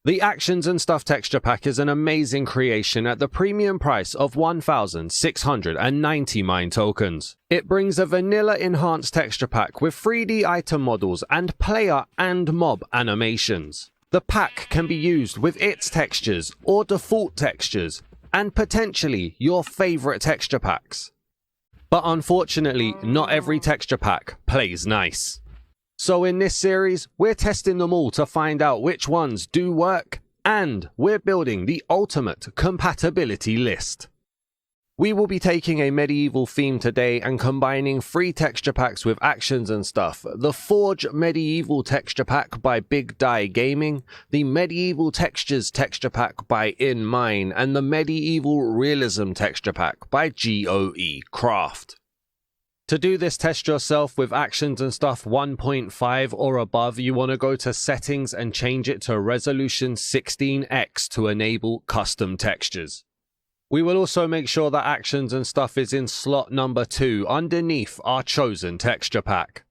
The Actions and Stuff texture pack is an amazing creation at the premium price of 1,690 mine tokens. It brings a vanilla enhanced texture pack with 3D item models and player and mob animations. The pack can be used with its textures or default textures and potentially your favorite texture packs. But unfortunately, not every texture pack plays nice. So in this series, we're testing them all to find out which ones do work, and we're building the ultimate compatibility list. We will be taking a medieval theme today and combining 3 texture packs with Actions and Stuff. The Forge Medieval texture pack by Big Die Gaming, the Medieval Textures texture pack by InMine, and the Medieval Realism texture pack by GOE Craft. To do this test yourself with Actions and Stuff 1.5 or above, you want to go to Settings and change it to Resolution 16x to enable custom textures. We will also make sure that Actions and Stuff is in slot number 2 underneath our chosen texture pack.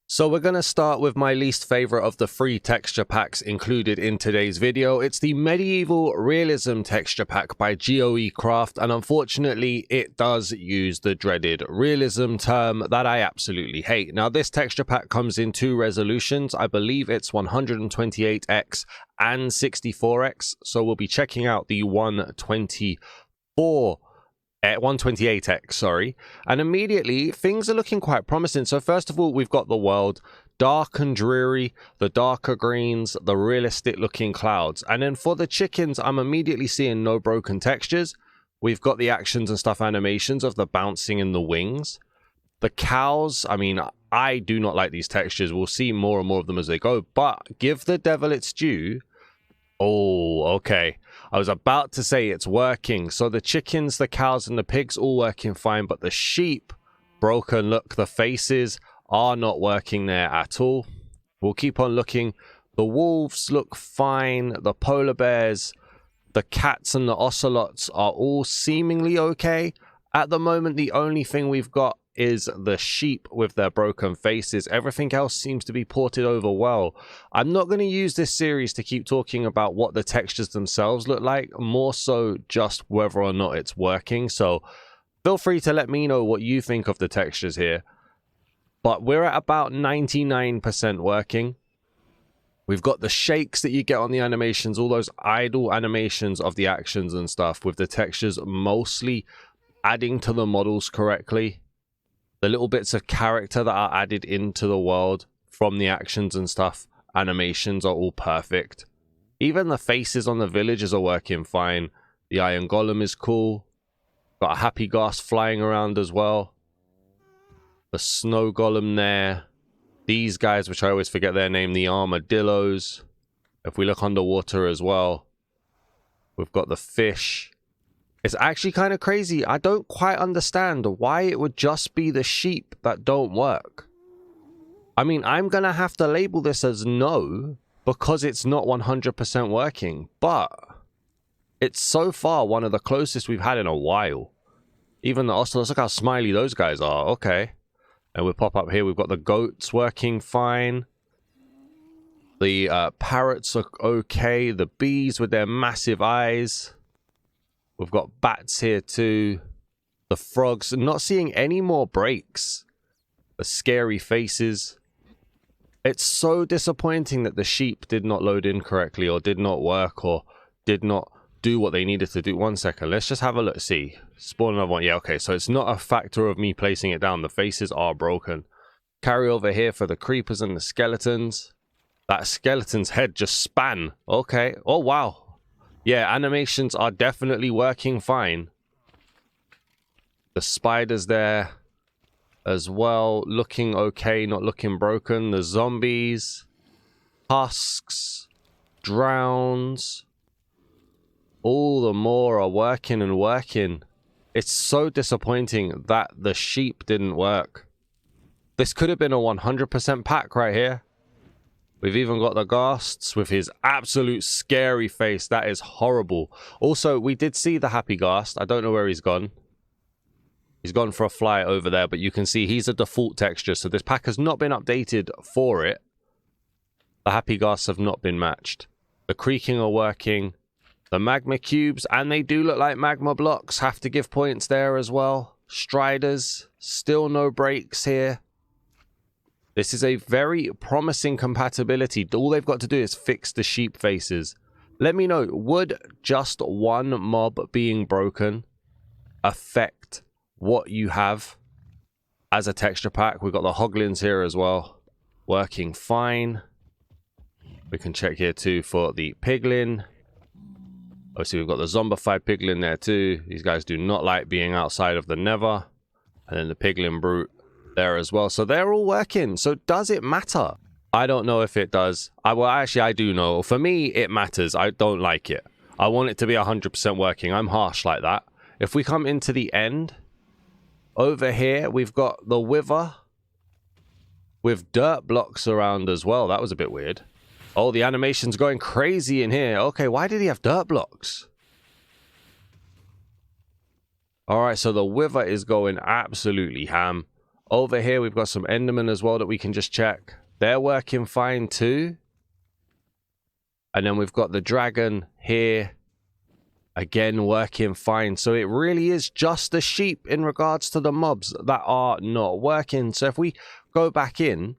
So we're going to start with my least favorite of the 3 texture packs included in today's video. It's the Medieval Realism texture pack by GOE Craft, and unfortunately it does use the dreaded realism term that I absolutely hate. Now this texture pack comes in 2 resolutions. I believe it's 128x and 64x, so we'll be checking out the 128x, sorry, and immediately things are looking quite promising. So first of all, we've got the world, dark and dreary, the darker greens, the realistic looking clouds, and then for the chickens, I'm immediately seeing no broken textures. We've got the Actions and Stuff animations of the bouncing in the wings. The cows, I mean, I do not like these textures. We'll see more and more of them as they go, but give the devil its due. Oh, okay. I was about to say it's working. So the chickens, the cows, and the pigs all working fine, but the sheep, broken. Look, the faces are not working there at all. We'll keep on looking. The wolves look fine. The polar bears, the cats, and the ocelots are all seemingly okay. At the moment, the only thing we've got is the sheep with their broken faces. Everything else seems to be ported over well. I'm not going to use this series to keep talking about what the textures themselves look like, more so just whether or not it's working. So feel free to let me know what you think of the textures here. But we're at about 99% working. We've got the shakes that you get on the animations, all those idle animations of the Actions and Stuff, with the textures mostly adding to the models correctly. The little bits of character that are added into the world from the Actions and Stuff animations are all perfect. Even the faces on the villagers are working fine. The Iron Golem is cool. Got a Happy Ghast flying around as well. The Snow Golem there. These guys, which I always forget their name, the Armadillos. If we look underwater as well, we've got the fish. It's actually kind of crazy. I don't quite understand why it would just be the sheep that don't work. I mean, I'm going to have to label this as no because it's not 100% working, but it's so far one of the closest we've had in a while. Even the ocelots, look how smiley those guys are. Okay. And we'll pop up here. We've got the goats working fine. The parrots look okay. The bees with their massive eyes. We've got bats here too. The frogs, not seeing any more breaks. The scary faces. It's so disappointing that the sheep did not load in correctly, or did not work, or did not do what they needed to do. 1 second, let's just have a look. See, spawn another one. Yeah, okay, so it's not a factor of me placing it down. The faces are broken. Carry over here for the creepers and the skeletons. That skeleton's head just span. Okay. Oh, wow. Yeah, animations are definitely working fine. The spiders there as well, looking okay, not looking broken. The zombies, husks, drowns, all the more are working and working. It's so disappointing that the sheep didn't work. This could have been a 100% pack right here. We've even got the ghasts with his absolute scary face. That is horrible. Also, we did see the Happy Ghast. I don't know where he's gone. He's gone for a fly over there, but you can see he's a default texture. So this pack has not been updated for it. The Happy Ghasts have not been matched. The creaking are working. The magma cubes, and they do look like magma blocks. Have to give points there as well. Striders, still no breaks here. This is a very promising compatibility. All they've got to do is fix the sheep faces. Let me know, would just one mob being broken affect what you have as a texture pack? We've got the hoglins here as well, working fine. We can check here too for the piglin. Obviously, we've got the zombified piglin there too. These guys do not like being outside of the nether. And then the piglin brute there as well. So they're all working. So does it matter? I don't know if it does. Well, actually, I do know. For me, it matters. I don't like it. I want it to be 100% working. I'm harsh like that. If we come into the end, over here, we've got the wither with dirt blocks around as well. That was a bit weird. Oh, the animation's going crazy in here. Okay, why did he have dirt blocks? All right, so the wither is going absolutely ham. Over here, we've got some endermen as well that we can just check. They're working fine too. And then we've got the dragon here. Again, working fine. So it really is just the sheep in regards to the mobs that are not working. So if we go back in,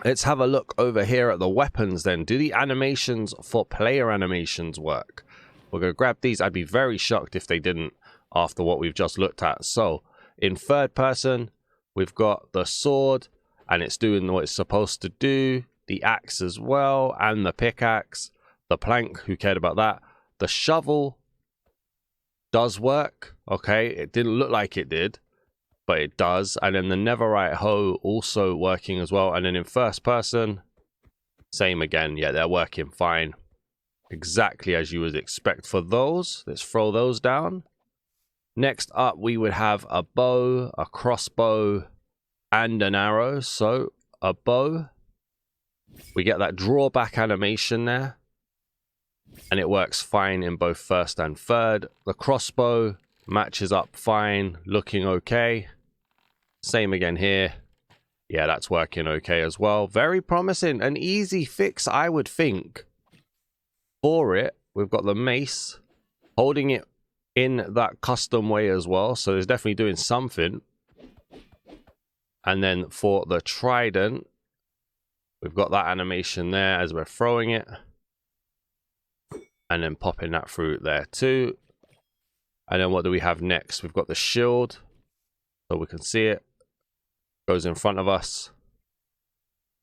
let's have a look over here at the weapons then. Do the animations for player animations work? We're going to grab these. I'd be very shocked if they didn't after what we've just looked at. So in third person, we've got the sword and it's doing what it's supposed to do. The axe as well and the pickaxe. The plank, who cared about that? The shovel does work. Okay, it didn't look like it did, but it does. And then the netherite hoe also working as well. And then in first person, same again. Yeah, they're working fine. Exactly as you would expect for those. Let's throw those down. Next up, we would have a bow, a crossbow, and an arrow. So a bow, we get that drawback animation there. And it works fine in both first and third. The crossbow matches up fine, looking okay. Same again here. Yeah, that's working okay as well. Very promising. An easy fix, I would think. For it, we've got the mace, holding it in that custom way as well. So it's definitely doing something. And then for the trident, we've got that animation there as we're throwing it. And then popping that through there too. And then what do we have next? We've got the shield. So we can see it. Goes in front of us.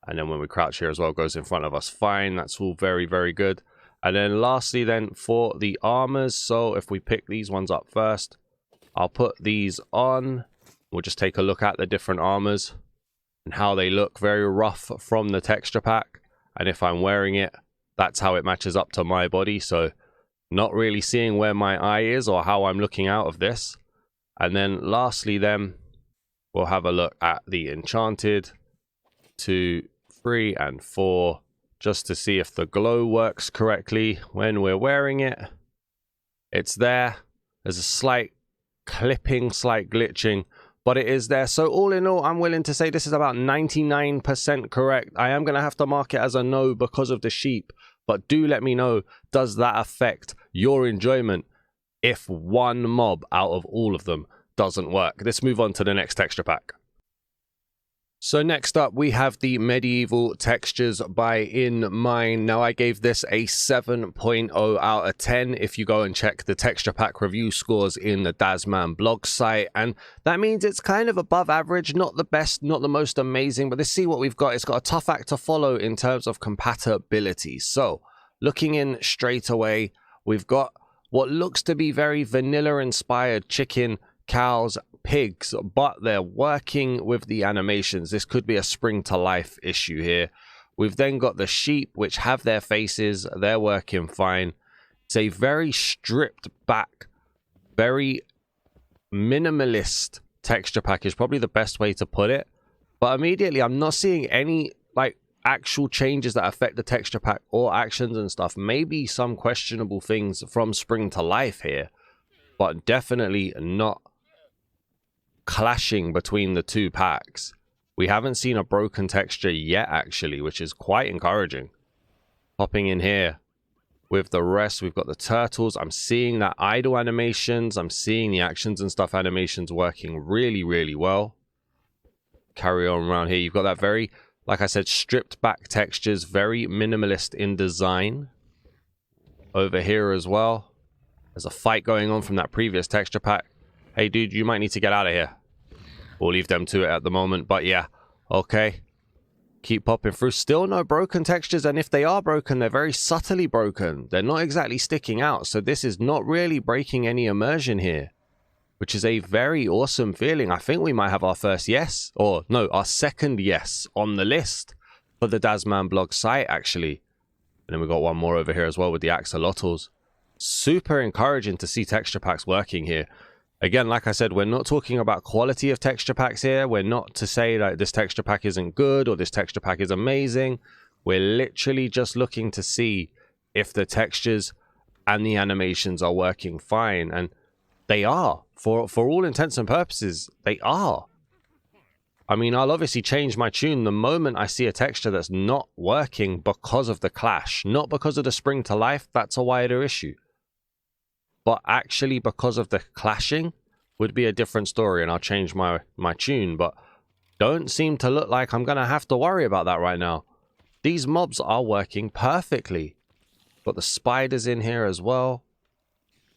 And then when we crouch here as well, goes in front of us fine. That's all very, very good. And then lastly then for the armors. So if we pick these ones up first, I'll put these on. We'll just take a look at the different armors and how they look. Very rough from the texture pack. And if I'm wearing it, that's how it matches up to my body. So not really seeing where my eye is or how I'm looking out of this. And then lastly then, we'll have a look at the enchanted 2, 3, and 4. Just to see if the glow works correctly when we're wearing it. It's there. There's a slight clipping, slight glitching, but it is there. So all in all, I'm willing to say this is about 99% correct. I am going to have to mark it as a no because of the sheep. But do let me know, does that affect your enjoyment if one mob out of all of them doesn't work? Let's move on to the next texture pack. So next up, we have the medieval textures by InMine. Now, I gave this a 7.0 out of 10 if you go and check the texture pack review scores in the Dazman blog site. And that means it's kind of above average, not the best, not the most amazing. But let's see what we've got. It's got a tough act to follow in terms of compatibility. So looking in straight away, we've got what looks to be very vanilla-inspired chicken, cows, pigs, but they're working with the animations. This could be a spring to life issue here. We've then got the sheep, which have their faces. They're working fine. It's a very stripped back, very minimalist texture pack is probably the best way to put it. But immediately, I'm not seeing any like actual changes that affect the texture pack or actions and stuff. Maybe some questionable things from spring to life here, but definitely not clashing between the two packs. We haven't seen a broken texture yet, actually, which is quite encouraging. Popping in here, with the rest. We've got the turtles. I'm seeing that idle animations. I'm seeing the actions and stuff animations working really, really well. Carry on around here. You've got that very, like I said, stripped back textures, very minimalist in design. Over here as well. There's a fight going on from that previous texture pack. Hey, dude, you might need to get out of here. We'll leave them to it at the moment, but yeah. Okay. Keep popping through. Still no broken textures, and if they are broken, they're very subtly broken. They're not exactly sticking out, so this is not really breaking any immersion here, which is a very awesome feeling. I think we might have our first yes, or no, our second yes on the list for the Dazman blog site, actually. And then we got one more over here as well with the axolotls. Super encouraging to see texture packs working here. Again, like I said, we're not talking about quality of texture packs here. We're not to say that this texture pack isn't good or this texture pack is amazing. We're literally just looking to see if the textures and the animations are working fine. And they are. For all intents and purposes, they are. I mean, I'll obviously change my tune the moment I see a texture that's not working because of the clash. Not because of the spring to life. That's a wider issue. But actually because of the clashing would be a different story, and I'll change my tune. But don't seem to look like I'm going to have to worry about that right now. These mobs are working perfectly. Got the spiders in here as well.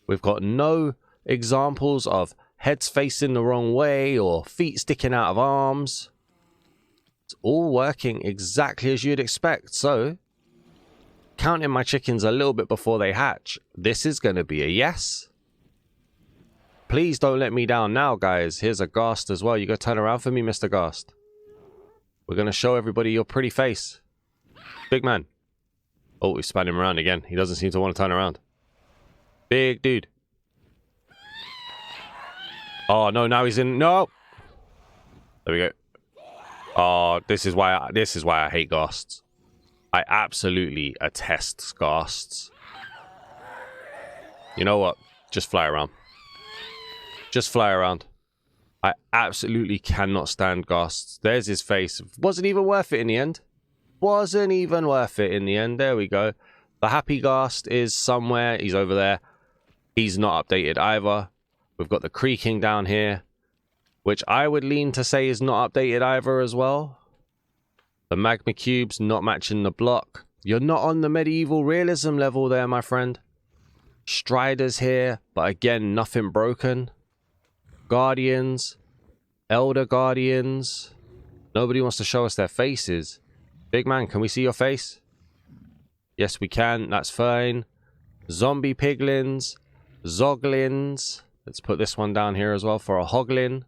We've got no examples of heads facing the wrong way or feet sticking out of arms. It's all working exactly as you'd expect. So, counting my chickens a little bit before they hatch, this is going to be a yes. Please don't let me down now, guys. Here's a Ghast as well. You got to turn around for me, Mr. Ghast. We're going to show everybody your pretty face. Big man. Oh, we span him around again. He doesn't seem to want to turn around. Big dude. Oh, no, now he's in. No. There we go. Oh, this is why I hate Ghasts. I absolutely attest Ghasts. You know what? Just fly around. Just fly around. I absolutely cannot stand Ghasts. There's his face. Wasn't even worth it in the end. Wasn't even worth it in the end. There we go. The happy Ghast is somewhere. He's over there. He's not updated either. We've got the creaking down here, which I would lean to say is not updated either as well. The magma cubes not matching the block. You're not on the medieval realism level there, my friend. Striders here, but again, nothing broken. Guardians. Elder Guardians. Nobody wants to show us their faces. Big man, can we see your face? Yes, we can. That's fine. Zombie piglins. Zoglins. Let's put this one down here as well for a hoglin.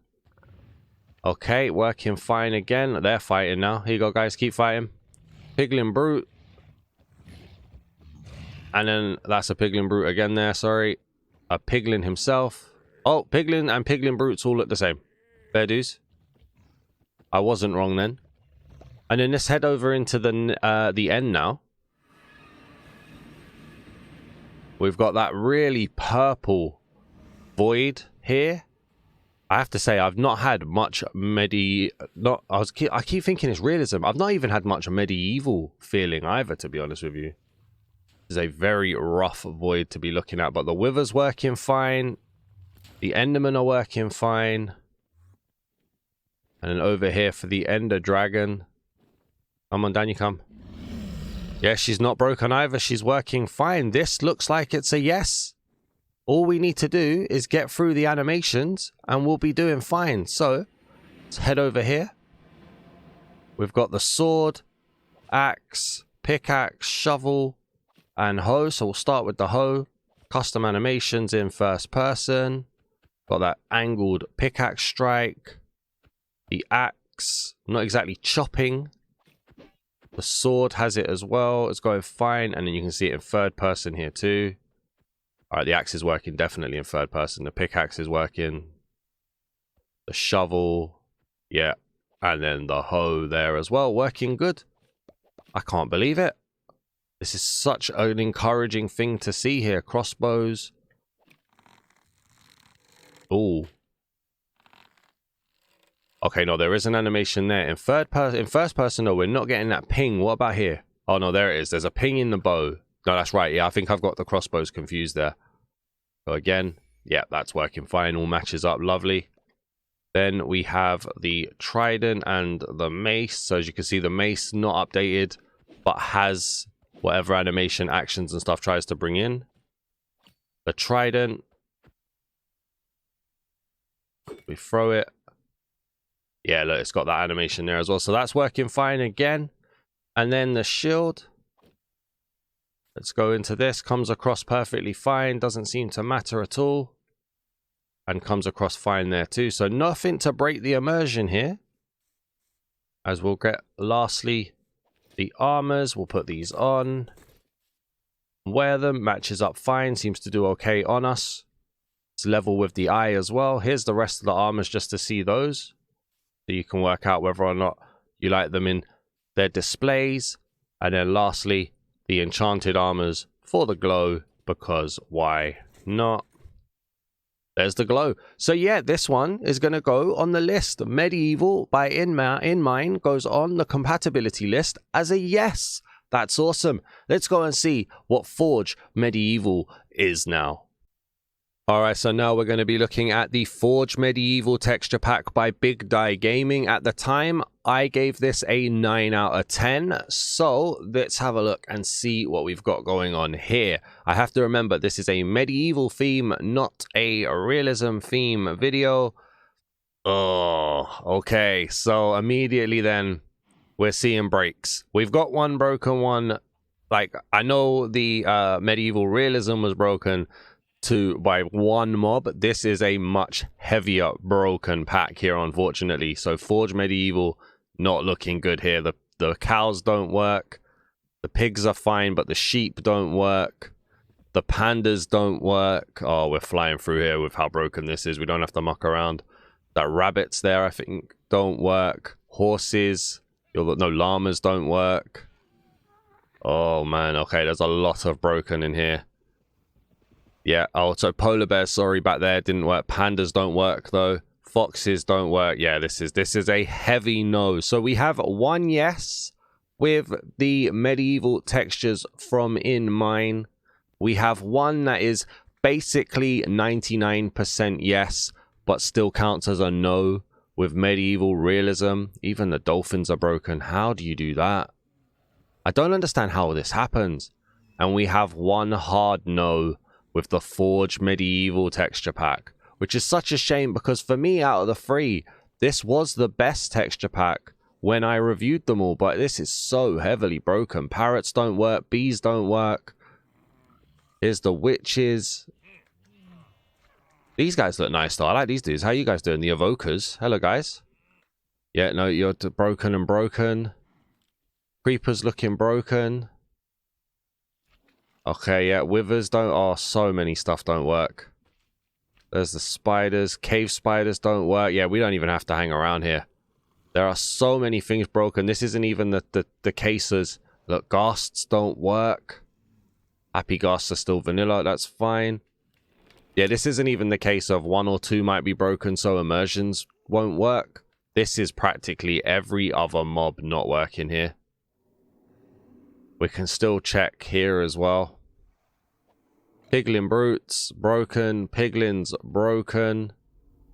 Okay, working fine again. They're fighting now. Here you go, guys. Keep fighting. Piglin Brute. And then that's a Piglin Brute again there. Sorry. A Piglin himself. Oh, Piglin and Piglin Brutes all look the same. Fair dues. I wasn't wrong then. And then let's head over into the end now. We've got that really purple void here. I have to say, I've not had much I keep thinking it's realism. I've not even had much medieval feeling either, to be honest with you. It's a very rough void to be looking at, but the Wither's working fine. The Endermen are working fine. And then over here for the Ender Dragon. Come on, down you come. Yeah, she's not broken either. She's working fine. This looks like it's a yes. All we need to do is get through the animations and we'll be doing fine. So, let's head over here. We've got the sword, axe, pickaxe, shovel, and hoe. So we'll start with the hoe. Custom animations in first person. Got that angled pickaxe strike. The axe, not exactly chopping. The sword has it as well. It's going fine. And then you can see it in third person here too. Alright, the axe is working definitely in third person. The pickaxe is working. The shovel. Yeah. And then the hoe there as well. Working good. I can't believe it. This is such an encouraging thing to see here. Crossbows. Ooh. Okay, no, there is an animation there. In first person, though, we're not getting that ping. What about here? Oh, no, there it is. There's a ping in the bow. No, that's right. Yeah, I think I've got the crossbows confused there. So again, yeah, that's working fine. All matches up. Lovely. Then we have the trident and the mace. So as you can see, the mace not updated, but has whatever animation, actions and stuff tries to bring in. The trident. We throw it. Yeah, look, it's got that animation there as well. So that's working fine again. And then the shield. Let's go into this. Comes across perfectly fine. Doesn't seem to matter at all. And comes across fine there too. So nothing to break the immersion here. As we'll get lastly the armors. We'll put these on. Wear them. Matches up fine. Seems to do okay on us. It's level with the eye as well. Here's the rest of the armors just to see those. So you can work out whether or not you like them in their displays. And then lastly, the enchanted armors for the glow. Because why not? There's the glow. So yeah, this one is going to go on the list. Medieval by InMine goes on the compatibility list as a yes. That's awesome. Let's go and see what Forge Medieval is now. Alright, so now we're going to be looking at the Forge Medieval texture pack by Big Die Gaming. At the time, I gave this a 9 out of 10. So let's have a look and see what we've got going on here. I have to remember this is a medieval theme, not a realism theme video. Oh, okay. So immediately then we're seeing breaks. We've got one broken one. Like, I know the medieval realism was broken by one mob. This is a much heavier broken pack here, unfortunately. So Forge Medieval not looking good here. The cows don't work. The pigs are fine, but the sheep don't work. The pandas don't work. Oh, we're flying through here with how broken this is. We don't have to muck around. That rabbits there, I think, don't work. Horses, no, llamas don't work. Oh man, okay, there's a lot of broken in here. Yeah, oh, so polar bears, sorry, back there didn't work. Pandas don't work though. Foxes don't work. Yeah, this is a heavy no. So we have one yes with the medieval textures from InMine. We have one that is basically 99% yes, but still counts as a no with medieval realism. Even the dolphins are broken. How do you do that? I don't understand how this happens. And we have one hard no with the Forge Medieval texture pack, which is such a shame because for me, out of the three, this was the best texture pack when I reviewed them all, but this is so heavily broken. Parrots don't work, bees don't work. Here's the witches. These guys look nice though. I like these dudes. How you guys doing? The evokers. Hello guys. Yeah, no, you're broken and broken. Creepers looking broken. Okay, yeah, withers don't... Oh, so many stuff don't work. There's the spiders. Cave spiders don't work. Yeah, we don't even have to hang around here. There are so many things broken. This isn't even the cases. Look, ghasts don't work. Happy ghasts are still vanilla. That's fine. Yeah, this isn't even the case of one or two might be broken, so immersions won't work. This is practically every other mob not working here. We can still check here as well. Piglin brutes, broken. Piglins, broken.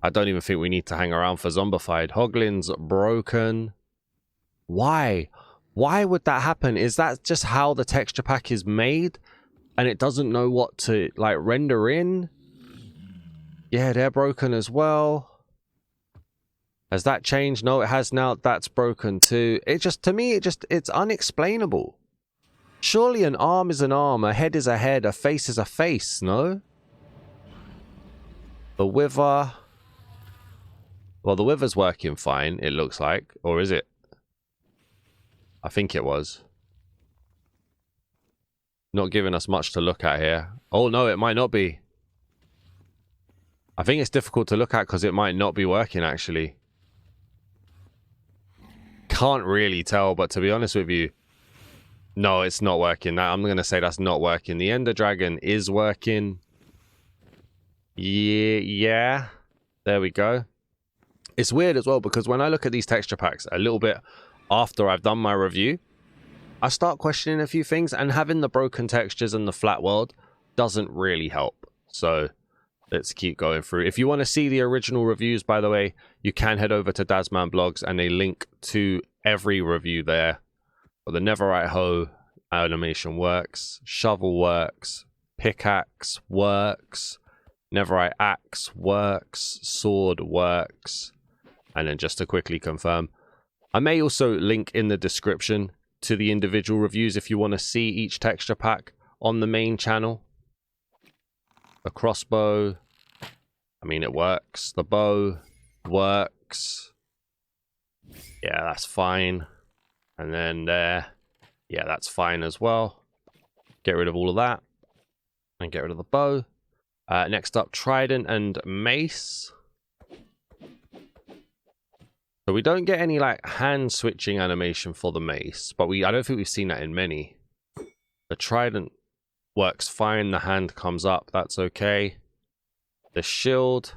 I don't even think we need to hang around for zombified. Hoglins, broken. Why? Why would that happen? Is that just how the texture pack is made? And it doesn't know what to, like, render in? Yeah, they're broken as well. Has that changed? No, it has now. That's broken too. It just, to me, it's unexplainable. Surely an arm is an arm, a head is a head, a face is a face, no? The wither... Well, the wither's working fine, it looks like. Or is it? I think it was. Not giving us much to look at here. Oh, no, it might not be. I think it's difficult to look at because it might not be working, actually. Can't really tell, but to be honest with you, no, it's not working. I'm going to say that's not working. The Ender Dragon is working. Yeah. There we go. It's weird as well because when I look at these texture packs a little bit after I've done my review, I start questioning a few things, and having the broken textures and the flat world doesn't really help. So let's keep going through. If you want to see the original reviews, by the way, you can head over to Dazman Blogs, and a link to every review there. But the Netherite Hoe animation works, shovel works, pickaxe works, Netherite axe works, sword works. And then just to quickly confirm, I may also link in the description to the individual reviews if you want to see each texture pack on the main channel. The crossbow, I mean, it works. The bow works. Yeah, that's fine. And then there, yeah, that's fine as well. Get rid of all of that and get rid of the bow. Next up, trident and mace. So we don't get any like hand switching animation for the mace, but I don't think we've seen that in many. The trident works fine. The hand comes up. That's okay. The shield,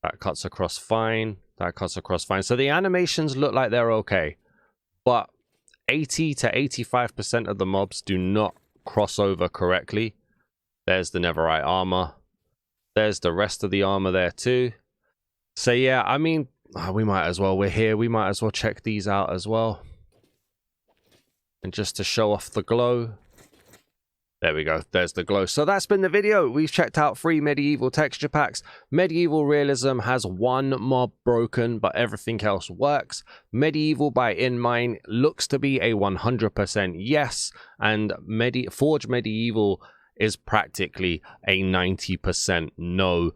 that cuts across fine. That cuts across fine. So the animations look like they're okay, but 80 to 85% of the mobs do not cross over correctly. There's the Netherite armor. There's the rest of the armor there too. So yeah, I mean, we might as well, we're here, we might as well check these out as well. And just to show off the glow. There we go, there's the glow. So that's been the video. We've checked out 3 medieval texture packs. Medieval Realism has 1 mob broken, but everything else works. Medieval by InMine looks to be a 100% yes, and Forge Medieval is practically a 90% no.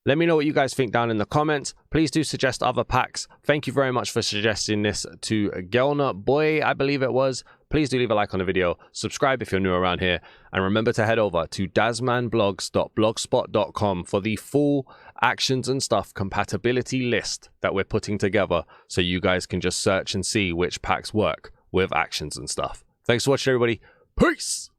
Let me know what you guys think down in the comments. Please do suggest other packs. Thank you very much for suggesting this to Gelner Boy, I believe it was. Please do leave a like on the video. Subscribe if you're new around here. And remember to head over to dazmanblogs.blogspot.com for the full actions and stuff compatibility list that we're putting together, so you guys can just search and see which packs work with actions and stuff. Thanks for watching, everybody. Peace!